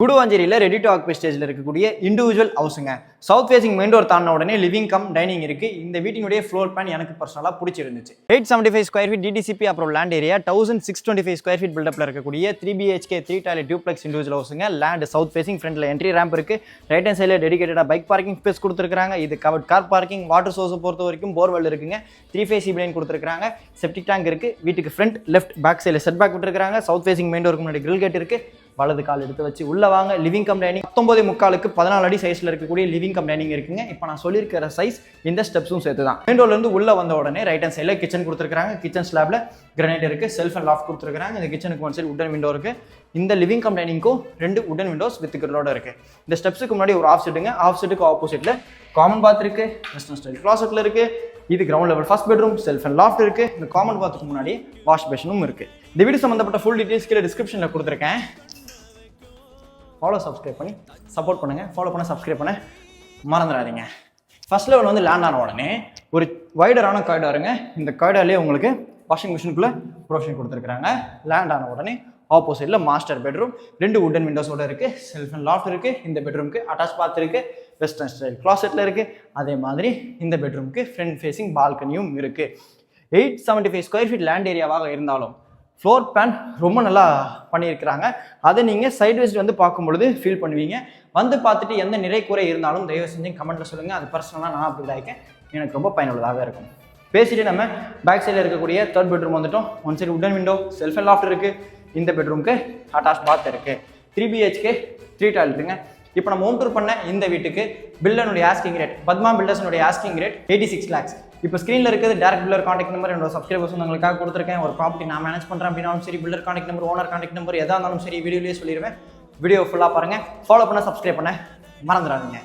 குடுவாஞ்சேரியில் ready to occupy ஸ்டேஜில் இருக்கக்கூடிய individual ஹவுஸுங்க. சவுத் ஃபேசிங் மெயின் டோர் தாண்டின உடனே லிவிங் கம் டைனிங் இருக்குது. இந்த வீட்டினுடைய ஃப்ளோர் பிளான் எனக்கு பர்சனலாக பிடிச்சிருந்துச்சு. 875 ஸ்கொயர் ஃபீட் டிடிசிபி அப்புறம் லேண்ட் ஏரியா 1625 ஸ்கொயர் ஃபீட் பில்டப்பில் இருக்கக்கூடிய 3 BHK 3 டாய்லெட் டியூப்ளெக்ஸ் இண்டிவிஜுவல் ஹவுஸுங்க. லேண்ட் சவுத் ஃபேசிங், ஃப்ரண்ட்டில் என்ட்ரி ரேம்ப் இருக்குது. ரைட் ஹேண்ட் சைடில் டெடிகேட்டடாக பைக் பார்க்கிங் ஸ்பேஸ் கொடுத்துருக்காங்க. இது கவர்ட் கார் பார்க்கிங். வாட்டர் சோர்ஸை பொறுத்த வரைக்கும் போர்வெல் இருக்குங்க. 3 ஃபேஸ் சிபி லைன் கொடுத்துருக்காங்க. செப்டிக் டேங்க் இருக்குது. வீட்டுக்கு ஃப்ரண்ட் லெஃப்ட் பேக் சைடில் செட் பேக் விட்டுருக்காங்க. சவுத் ஃபேசிங் மெயின் டோருக்கு முன்னாடி கிரில் கேட் இருக்குது. வலது கால் எடுத்து வச்சு உள்ள வாங்க. லிவிங் கம் டைனிங் 19.75 14 அடி சைஸ்ல இருக்கக்கூடிய லிவிங் கம் டைனிங் இருக்குங்க. இப்போ நான் சொல்லியிருக்கிற சைஸ் இந்த ஸ்டெப்ஸும் சேர்த்து தான். மெயின் டோர்ல இருந்து உள்ள வந்த உடனே ரைட் ஹேண்ட் சைடில் கிச்சன் கொடுத்துருக்காங்க. கிச்சன் ஸ்லாப்ல கிரானைட் இருக்கு. செல்ஃப் அண்ட் லாஃப்ட் கொடுத்துருக்காங்க. இந்த கிச்சனுக்கு ஒன் சைடு உடன் விண்டோ இருக்கு. இந்த லிவிங் கம் டைனிங்க்கும் 2 உடன் விண்டோஸ் வித் கிரிலோட இருக்கு. இந்த ஸ்டெப்ஸுக்கு முன்னாடி ஒரு ஆஃப் செட்டுங்க. ஆஃப் செட்டுக்கு ஆப்போசிட்ல காமன் பாத் இருக்கு. வெஸ்டர்ன் ஸ்டைல் கிளாசெட்ல இருக்கு. இது ground level first bedroom. Self and loft இருக்கு. இந்த காமன் பாத்துக்கு முன்னாடி வாஷ் பேஷனும் இருக்கு. இந்த வீடு சம்பந்தப்பட்ட ஃபுல் டீடைல்ஸ் கீழே டிஸ்கிரிப்ஷன்ல கொடுத்துருக்கேன். ஃபாலோ சப்ஸ்கிரைப் பண்ணி சப்போர்ட் பண்ணுங்கள். ஃபாலோ பண்ண சப்ஸ்கிரைப் பண்ண மறந்துடாதீங்க. ஃபர்ஸ்ட் லெவல் வந்து லேண்ட் ஆன உடனே ஒரு வைடரான காரிடாருங்க. இந்த காரிடார்லேயே உங்களுக்கு வாஷிங் மிஷினுக்குள்ளே ப்ரொவிஷன் கொடுத்துருக்காங்க. லேண்ட் ஆன உடனே ஆப்போசிட்டில் மாஸ்டர் பெட்ரூம் 2 உடன் விண்டோஸோட இருக்குது. செல்ஃப் அண்ட் லாஃப்ட் இருக்குது. இந்த பெட்ரூமுக்கு அட்டாச் பாத் இருக்குது. வெஸ்டர்ன் ஸ்டைல் கிளாசெட்டில் இருக்குது. அதே மாதிரி இந்த பெட்ரூமுக்கு ஃப்ரண்ட் ஃபேஸிங் பால்கனியும் இருக்குது. 875 ஸ்கொயர் ஃபீட் லேண்ட் ஏரியாவாக இருந்தாலும் ஃப்ளோர் பிளான் ரொம்ப நல்லா பண்ணியிருக்கிறாங்க. அதை நீங்கள் சைட்வைஸ் வந்து பார்க்கும்பொழுது ஃபீல் பண்ணுவீங்க. வந்து பார்த்துட்டு எந்த நிறை குறை இருந்தாலும் தயவு செஞ்சு கமெண்ட்டில் சொல்லுங்கள். அது பர்சனலாக நான் அப்படி இருக்கேன். எனக்கு ரொம்ப பயனுள்ளதாக இருக்கும். பேசிட்டு நம்ம பேக் சைடில் இருக்கக்கூடிய தேர்ட் பெட்ரூம் வந்துட்டோம். ஒன் சைடு உடன் விண்டோ, செல்ஃப் அண்ட் லாஃப்ட் இருக்குது. இந்த பெட்ரூமுக்கு அட்டாச் பாத் இருக்குது. 3 BHK 3 டாய்லெட்டுங்க. இப்போ நம்ம ஹோம் டூர் பண்ண இந்த வீட்டுக்கு பில்டனுடைய ஆஸ்கிங் ரேட், பத்மா பில்டர்ஸனுடைய ஆஸ்கிங் ரேட் 86 lakhs. இப்போ ஸ்க்ரீனில் இருக்கிறது டேரக்ட் பில்டர் கான்டாக்ட் நம்பர். என்னோட சப்ஸ்கிரைபர்ஸ் உங்களுக்காக கொடுத்துருக்கேன். ஒரு ப்ராப்பர்ட்டி நான் மேனேஜ் பண்ணுறேன் அப்படின்னாலும் சரி, builder contact number, owner contact number எதாக இருந்தாலும் சரி வீடியோலேயே சொல்லிடுவேன். வீடியோ ஃபுல்லாக பாருங்கள். ஃபாலோ பண்ண சப்ஸ்கிரைப் பண்ண மறந்துடாதீங்க.